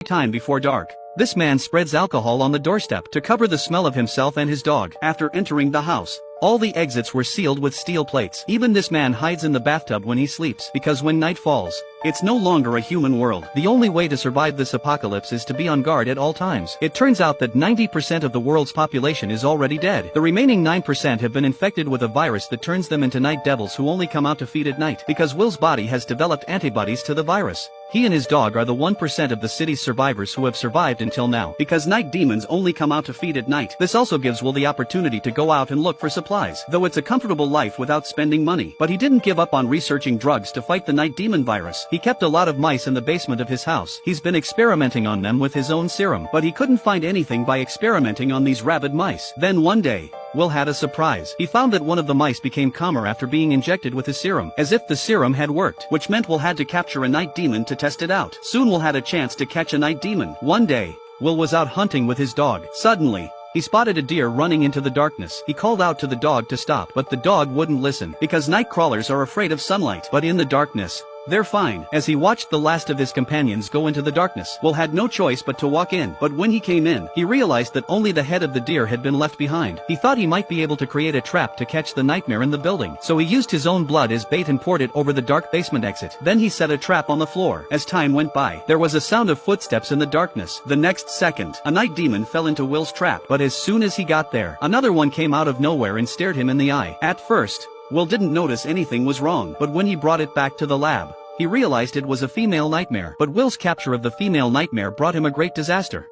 time before dark. This man spreads alcohol on the doorstep to cover the smell of himself and his dog. After entering the house, all the exits were sealed with steel plates. Even this man hides in the bathtub when he sleeps, because when night falls, it's no longer a human world. The only way to survive this apocalypse is to be on guard at all times. It turns out that 90% of the world's population is already dead. The remaining 9% have been infected with a virus that turns them into night devils who only come out to feed at night. Because Will's body has developed antibodies to the virus, he and his dog are the 1% of the city's survivors who have survived until now. Because night demons only come out to feed at night, this also gives Will the opportunity to go out and look for supplies. Though it's a comfortable life without spending money. But he didn't give up on researching drugs to fight the night demon virus. He kept a lot of mice in the basement of his house. He's been experimenting on them with his own serum. But he couldn't find anything by experimenting on these rabid mice. Then one day, Will had a surprise. He found that one of the mice became calmer after being injected with his serum, as if the serum had worked, which meant Will had to capture a night demon to test it out. Soon Will had a chance to catch a night demon. One day, Will was out hunting with his dog. Suddenly, he spotted a deer running into the darkness. He called out to the dog to stop, but the dog wouldn't listen, because night crawlers are afraid of sunlight. But in the darkness, they're fine. As he watched the last of his companions go into the darkness, Will had no choice but to walk in. But when he came in, he realized that only the head of the deer had been left behind. He thought he might be able to create a trap to catch the nightmare in the building. So he used his own blood as bait and poured it over the dark basement exit. Then he set a trap on the floor. As time went by, there was a sound of footsteps in the darkness. The next second, a night demon fell into Will's trap. But as soon as he got there, another one came out of nowhere and stared him in the eye. At first, Will didn't notice anything was wrong, but when he brought it back to the lab, he realized it was a female nightmare. But Will's capture of the female nightmare brought him a great disaster.